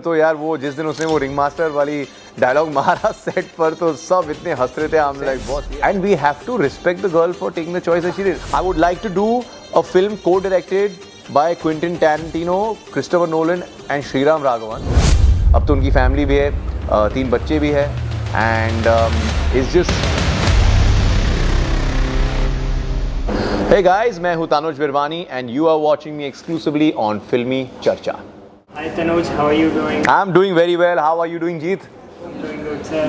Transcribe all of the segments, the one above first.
तो यार वो जिस दिन उसने वो रिंग मास्टर वाली डायलॉग मारा सेट पर तो सब इतने हंस रहे थे हम लाइक बहुत and we have to respect the girl for taking the choice that she did I would like to do a film co directed by Quentin Tarantino Christopher Nolan and Sriram Raghavan अब तो उनकी फैमिली भी है 3 बच्चे भी है and it's just Hey guys, मैं हूँ तानुज Virwani and you are watching me exclusively on Filmy Charcha. Hi Tanuj, how are you doing? I'm doing very well. How are you doing, Jeet? I'm doing good, sir.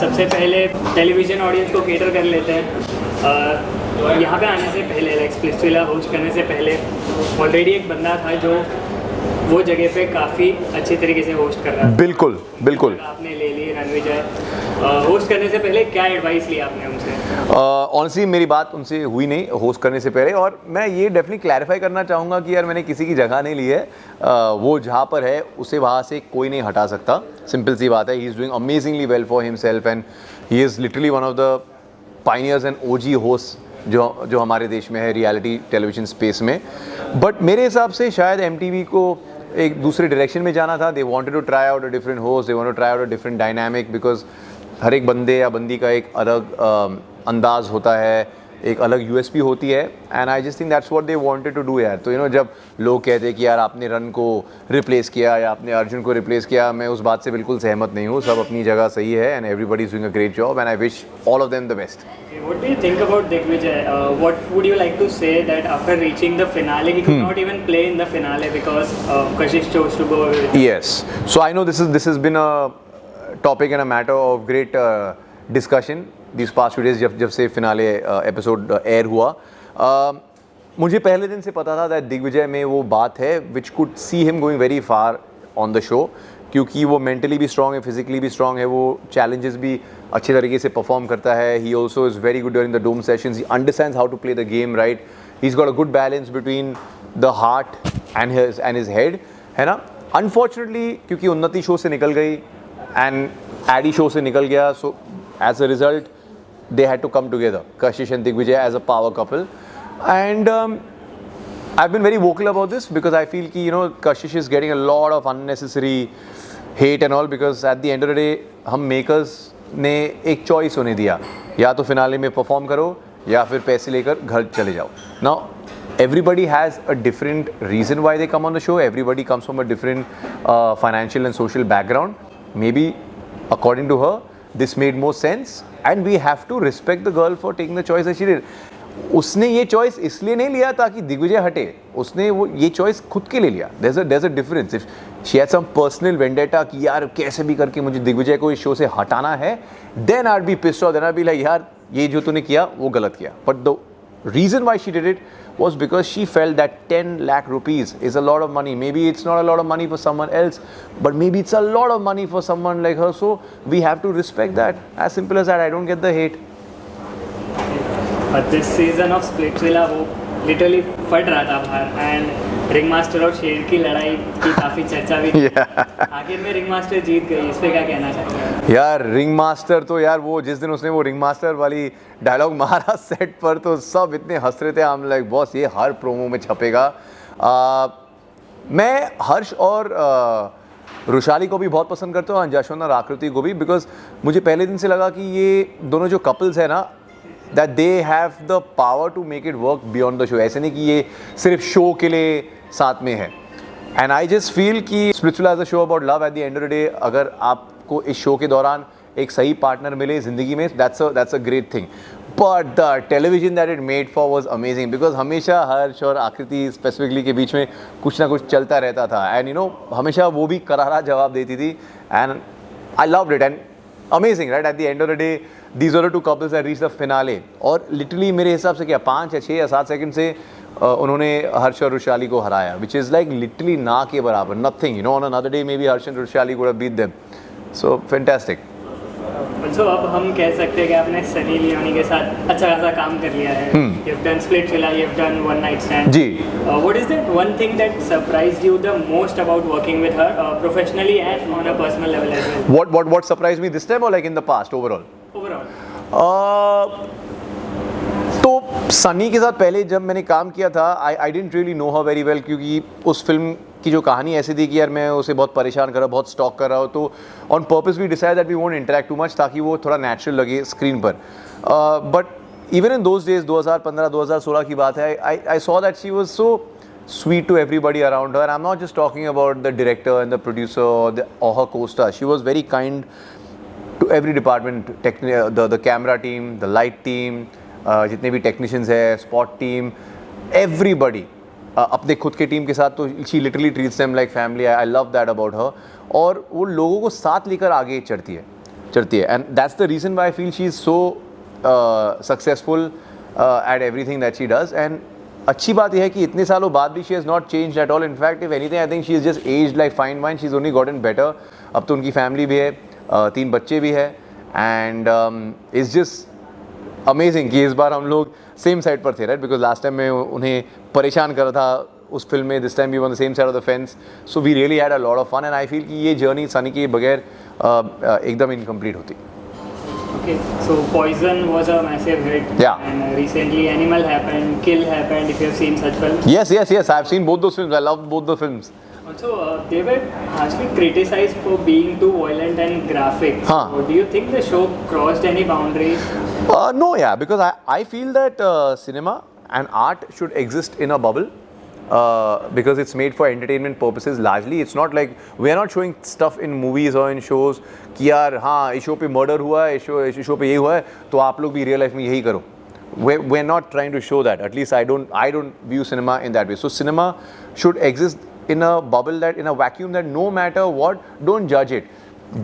सबसे पहले television audience को cater कर लेते हैं। यहाँ पे आने से पहले लाइक स्प्लिट्सविला होस्ट करने से पहले ऑलरेडी एक बंदा था जो वो जगह पे काफ़ी अच्छी तरीके से होस्ट कर रहा था। बिल्कुल बिल्कुल आपने ले ली रणविजय। होस्ट करने से पहले क्या एडवाइस लिया आपने उनसे? ऑनेस्टली मेरी बात उनसे हुई नहीं होस्ट करने से पहले और मैं ये डेफिनेटली क्लैरिफाई करना चाहूँगा कि यार मैंने किसी की जगह नहीं ली है वो जहाँ पर है उसे वहाँ से कोई नहीं हटा सकता सिंपल सी बात है he is doing amazingly well for himself and he is literally one of the Pioneers and OG host जो हमारे देश में है रियलिटी टेलीविजन स्पेस में बट मेरे हिसाब से शायद MTV को एक दूसरे डायरेक्शन में जाना था they wanted to try out a different host they want to try out a different dynamic because हर एक बंदे या बंदी का एक अलग अंदाज होता है एक अलग USP होती है and I just think that's what they wanted to do यार तो जब लोग कहते हैं कि यार आपने रन को रिप्लेस किया या आपने अर्जुन को रिप्लेस किया मैं उस बात से बिल्कुल सहमत नहीं हूँ सब अपनी जगह सही है and everybody is doing a great job and I wish all of them the best What do you think about Digvijay? What would you like to say that after reaching the finale, he could not even play in the finale because Kashish chose to go with Yes. So I know this has been a topic and a matter of great discussion these past few days जब से finale episode air हुआ मुझे पहले दिन से पता था that Digvijay में वो बात है which could see him going very far on the show क्योंकि वो मेंटली भी स्ट्रॉन्ग है फिजिकली भी स्ट्रॉन्ग है वो चैलेंजेस भी अच्छे तरीके से परफॉर्म करता है he also is very good during the dome sessions he understands how to play the game right he is got a good balance between the heart and his head है ना unfortunately क्योंकि उन्नति show से निकल गई and AD show से निकल गया so as a result they had to come together Kashish and Digvijay as a power couple and I've been very vocal about this because I feel कि Kashish is getting a lot of unnecessary hate and all because at the end of the day हम makers ने एक choice होने दिया या तो finale में perform करो या फिर पैसे लेकर घर चले जाओ now everybody has a different reason why they come on the show everybody comes from a different financial and social background maybe according to her this made more sense and we have to respect the girl for taking the choice that she did उसने ये choice इसलिए नहीं लिया ताकि दिग्विजय हटे उसने वो ये चॉइस खुद के लिए लिया there's a difference if she had some personal vendetta कि यार कैसे भी करके मुझे दिग्विजय को इस शो से हटाना है then I'd be pissed off then I'd be like यार ये जो तूने किया वो गलत किया but the reason why she did it was because she felt that 10 lakh rupees is a lot of money maybe it's not a lot of money for someone else but maybe it's a lot of money for someone like her so we have to respect that as simple as that I don't get the hate But this season of Splitsvilla वो literally फट रहा था बाहर and ring master और शेर की लड़ाई की काफ़ी चर्चा भी थी आखिर में रिंग मास्टर जीत गई इस पे क्या कहना चाहते हैं यार रिंग मास्टर तो यार वो जिस दिन उसने वो रिंग मास्टर वाली डायलॉग मारा सेट पर तो सब इतने हंस रहे थे हम लाइक बॉस ये हर प्रोमो में छपेगा मैं हर्ष और रुशाली को भी बहुत पसंद करता हूँ जशवंत और आकृति को भी बिकॉज मुझे पहले दिन से लगा कि ये दोनों जो कपल्स है ना that they have the power to make it work beyond the show ऐसे नहीं कि ये सिर्फ शो के लिए साथ में है and I just feel कि Splitsvilla is a show about love at the end of the day अगर आपको इस शो के दौरान एक सही पार्टनर मिले ज़िंदगी में that's a great thing but the television that it made for was amazing because हमेशा हर्ष और आकृति स्पेसिफिकली के बीच में कुछ ना कुछ चलता रहता था and हमेशा वो भी करारा जवाब देती थी and I loved it and amazing right at the end of the day these are the two couples that reached the finale और literally मेरे हिसाब से क्या 5 या 6 या 7 सेकंड से उन्होंने हर्ष और रुशाली को हराया which is like literally ना के बराबर nothing on another day maybe Harsh and Rushali could have beat them so fantastic also अब हम कह सकते हैं कि आपने सनी लियोनी के साथ अच्छा खासा काम कर लिया है you've done Splitsvilla you've done One Night Stand ji what is that one thing that surprised you the most about working with her professionally and on a personal level as well what surprised me this time or like in the past overall तो सनी के साथ पहले जब मैंने काम किया था I didn't really know her very well क्योंकि उस फिल्म की जो कहानी ऐसी थी कि यार मैं उसे बहुत परेशान कर रहा हूँ, बहुत स्टॉक कर रहा हूँ, तो on purpose we decide that we won't interact too much ताकि वो थोड़ा नेचुरल लगे स्क्रीन पर. But even in those days 2015-2016 की बात है, I saw that she was so sweet to everybody around her. I'm not just talking about the director and the producer or her co-star. She was very kind to every department, the camera team, the light team, जितने भी technicians है, spot team, everybody. अपने खुद के team के साथ तो she literally treats them like family. I love that about her. और वो लोगों को साथ लेकर आगे चढ़ती है. And that's the reason why I feel she is so successful at everything that she does. And अच्छी बात यह है कि इतने सालों बाद भी she has not changed at all. In fact, if anything, I think she has just aged like fine wine. She's only gotten better. अब तो उनकी फैमिली भी है, 3 बच्चे भी है, and it's just amazing कि इस बार हम लोग सेम साइड पर थे, right? Because last time मैं उन्हें परेशान कर रहा था उस फिल्म में. This time we were on the same side of the fence. So we really had a lot of fun, and I feel कि ये जर्नी सनी के बगैर एकदम इनकम्प्लीट होती. Okay, so Poison was a massive hit. Yeah. And recently Animal happened, Kill happened, if you have seen such films. Yes. I've seen both those films. I love both the films. Also, they were harshly criticized for being too violent and graphic. Huh. So do you think the show crossed any boundaries? No, yeah, because I feel that cinema and art should exist in a bubble. Because it's made for entertainment purposes largely. It's not like we are not showing stuff in movies or in shows कि यार हाँ इस show पे murder हुआ है, इस show पे ये हुआ है, तो आप लोग भी रियल लाइफ में यही करो. We're not trying to show that. At least I don't view cinema in that way. So cinema should exist in a bubble, that in a vacuum, that no matter what, don't judge it.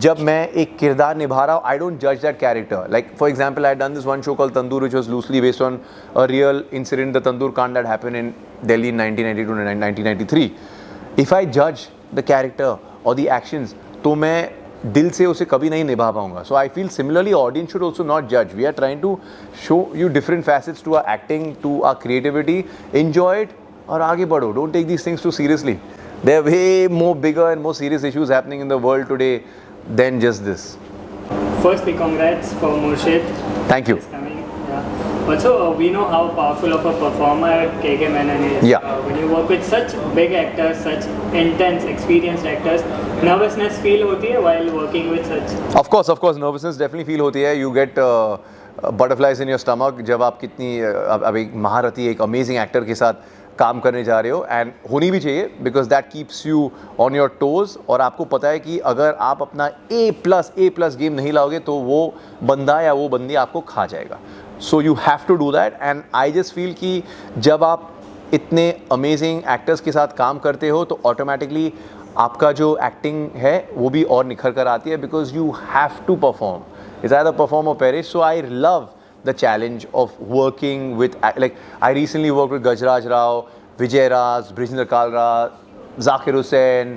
जब मैं एक किरदार निभा रहा हूँ, I don't judge that character. Like for example, I had done this one show called Tandoor, which was loosely based on a real incident, the Tandoor Kand that happened in Delhi in 1992 and 1993. If I judge the character or the actions, तो मैं दिल से उसे कभी नहीं निभा पाऊंगा. So I feel similarly, audience should also not judge. We are trying to show you different facets to our acting, to our creativity. Enjoy it और आगे बढ़ो. Don't take these things too seriously. There are way more bigger and more serious issues happening in the world today than just this. Firstly, congrats for Murshid. Thank you. Is coming. Yeah. Also, we know how powerful of a performer KK Menon is. Yeah. When you work with such big actors, such intense, experienced actors, nervousness feel होती है while working with such. Of course, nervousness definitely feel होती है. You get butterflies in your stomach जब आप कितनी अब एक महारथी, एक amazing actor के साथ काम करने जा रहे हो. एंड होनी भी चाहिए because that keeps you on your toes. और आपको पता है कि अगर आप अपना A+ गेम नहीं लाओगे तो वो बंदा या वो बंदी आपको खा जाएगा. So you have to do that. And I just feel कि जब आप इतने अमेजिंग एक्टर्स के साथ काम करते हो तो ऑटोमेटिकली आपका जो एक्टिंग है वो भी और निखर कर आती है, because you have to perform. It's either perform और perish. So I love the challenge of working with, like I recently worked with Gajraj Rao, Vijay Raj, Brijinder Kalra, Zakir Hussain,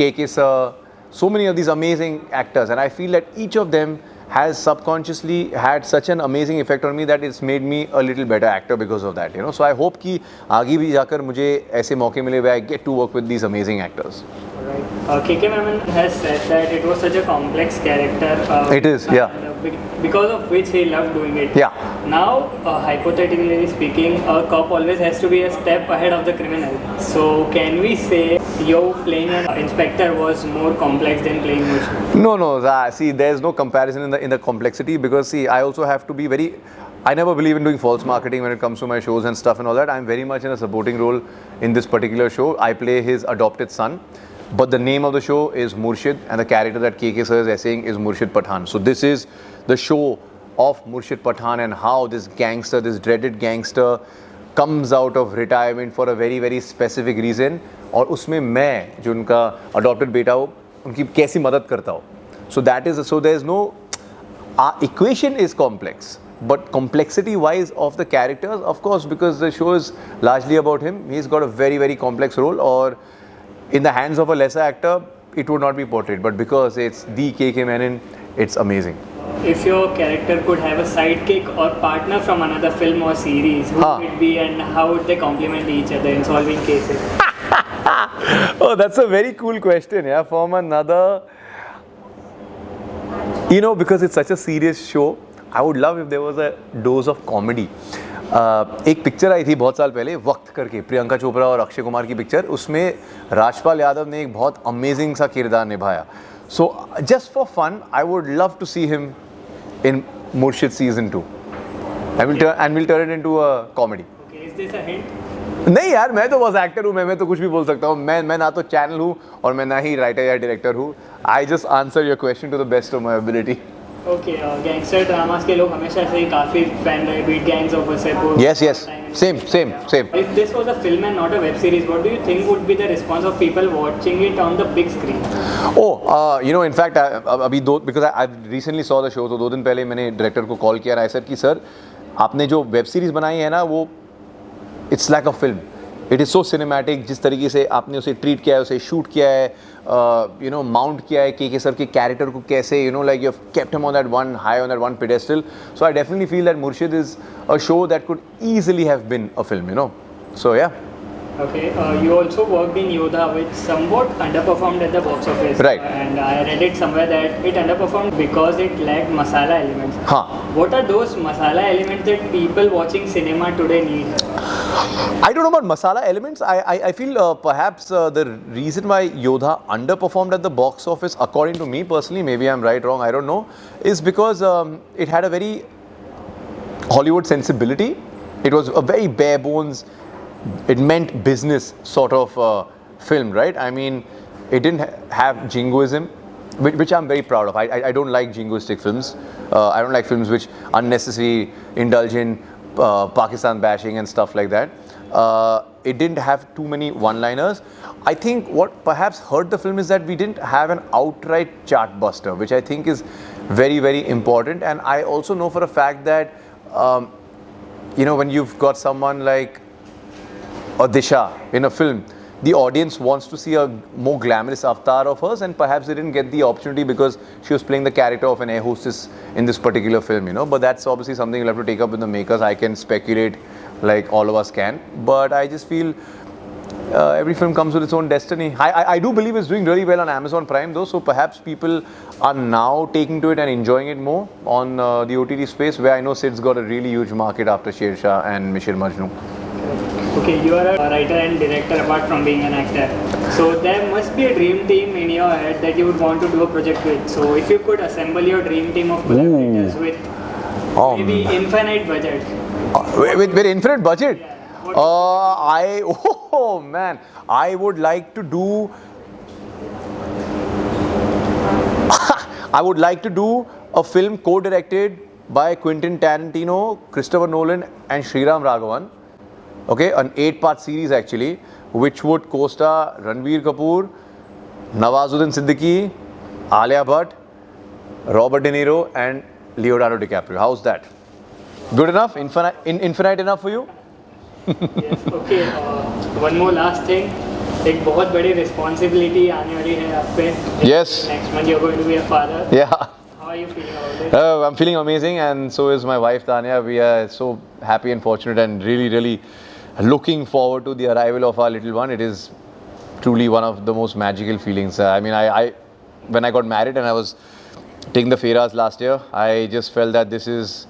KK Sir, so many of these amazing actors, and I feel that each of them has subconsciously had such an amazing effect on me that it's made me a little better actor because of that, you know. So I hope कि आगे भी जाकर मुझे ऐसे मौके मिले where I get to work with these amazing actors. Alright. KK Menon has said that it was such a complex character. It is, yeah. Because of which he loved doing it. Yeah. Now, hypothetically speaking, a cop always has to be a step ahead of the criminal. So, can we say you playing an inspector was more complex than playing Murshid? No. See, there's no comparison in the complexity, because see, I also have to be very. I never believe in doing false marketing when it comes to my shows and stuff and all that. I'm very much in a supporting role in this particular show. I play his adopted son, but the name of the show is Murshid, and the character that KK sir is essaying is Murshid Pathan. So this is the show of Murshid Pathan and how this gangster, this dreaded gangster, comes out of retirement for a very very specific reason. और उसमें मैं जो उनका adopted बेटा हो उनकी कैसी मदद करता हूँ. So that is, so there is no, our equation is complex, but complexity wise of the characters, of course, because the show is largely about him, he's got a very very complex role. Or in the hands of a lesser actor it would not be portrayed, but because it's the KK Menon, it's amazing. If your character could have a sidekick or partner from another film or series, who would it be and how would they complement each other in solving cases? Oh, that's a very cool question. Yeah, from another, you know, because it's such a serious show, I would love if there was a dose of comedy. एक picture आई थी बहुत साल पहले, वक्त करके, प्रियंका चोपड़ा और अक्षय कुमार की picture, उसमें राजपाल यादव ने एक बहुत अमेजिंग सा किरदार निभाया. So just for fun I would love to see him in Murshid season 2 and we'll turn it into a comedy. Okay, is this a hint? नहीं यार, मैं तो बस एक्टर हूँ, मैं तो कुछ भी बोल सकता हूँ. मैं ना तो चैनल हूँ और मैं ना ही राइटर या डायरेक्टर हूँ. I just answer your question to the best of my ability. Okay, gangster dramas के लोग हमेशा से ही काफ़ी फैन रहे, beat gangs of Wasseypur. Yes, same. If this was a film and not a web series, what do you think would be the response of people watching it on the big screen? In fact, because I recently saw the show, तो 2 दिन पहले मैंने director को call किया. I said कि sir, आपने जो web series बनाई है ना, वो it's like a film. It is so cinematic. जिस तरीके से आपने उसे ट्रीट किया है, उसे शूट किया है, माउंट किया है के सर के कैरेक्टर को कैसे, like you have kept him on that one high on that one pedestal. So I definitely feel that Murshid is a show that could easily have been a film, so yeah. Okay, you also worked in Yodha, which somewhat underperformed at the box office. Right. And I read it somewhere that it underperformed because it lacked masala elements. हाँ. What are those masala elements that people watching cinema today need? I don't know about masala elements. I feel perhaps the reason why Yodha underperformed at the box office, according to me personally, maybe I'm right, wrong, I don't know, is because it had a very Hollywood sensibility. It was a very bare bones, it meant business sort of film, right? I mean, it didn't have jingoism, which I'm very proud of. I don't like jingoistic films. I don't like films which unnecessarily indulge in Pakistan bashing and stuff like that. It didn't have too many one-liners. I think what perhaps hurt the film is that we didn't have an outright chartbuster, which I think is very, very important. And I also know for a fact that, when you've got someone like or Disha in a film, the audience wants to see a more glamorous avatar of hers, and perhaps they didn't get the opportunity because she was playing the character of an air hostess in this particular film, But that's obviously something you'll have to take up with the makers. I can speculate like all of us can, but I just feel every film comes with its own destiny. I do believe it's doing really well on Amazon Prime though, so perhaps people are now taking to it and enjoying it more on the OTT space, where I know Sid's got a really huge market after Sher Shah and Mishir Majnu. Okay, you are a writer and director apart from being an actor. So there must be a dream team in your head that you would want to do a project with. So if you could assemble your dream team of collaborators with maybe infinite budget. With infinite budget? Yeah. Man, I would like to do I would like to do a film co-directed by Quentin Tarantino, Christopher Nolan and Sriram Raghavan. Okay, an 8-part series actually, which would co-star Ranbir Kapoor, Nawazuddin Siddiqui, Alia Bhatt, Robert De Niro and Leonardo DiCaprio. How's that? Good enough? Infinite enough for you? Yes, okay. One more last thing. एक बहुत बड़ी responsibility आने वाली है आप पे. Yes. Next month you're going to be a father. Yeah. How are you feeling about it? I'm feeling amazing, and so is my wife Tanya. We are so happy and fortunate and really, really looking forward to the arrival of our little one. It is truly one of the most magical feelings. I mean, when I got married and I was taking the Feras last year, I just felt that this is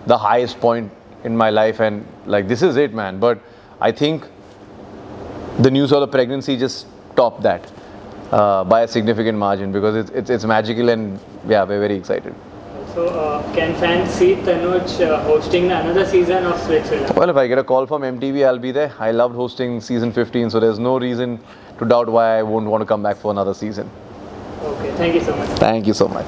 the highest point in my life, and like, this is it, man. But I think the news of the pregnancy just topped that by a significant margin, because it's magical, and yeah, we're very excited. So, can fans see Tanuj hosting another season of Splitsvilla? Well, if I get a call from MTV, I'll be there. I loved hosting season 15, so there's no reason to doubt why I won't want to come back for another season. Okay, thank you so much. Thank you so much.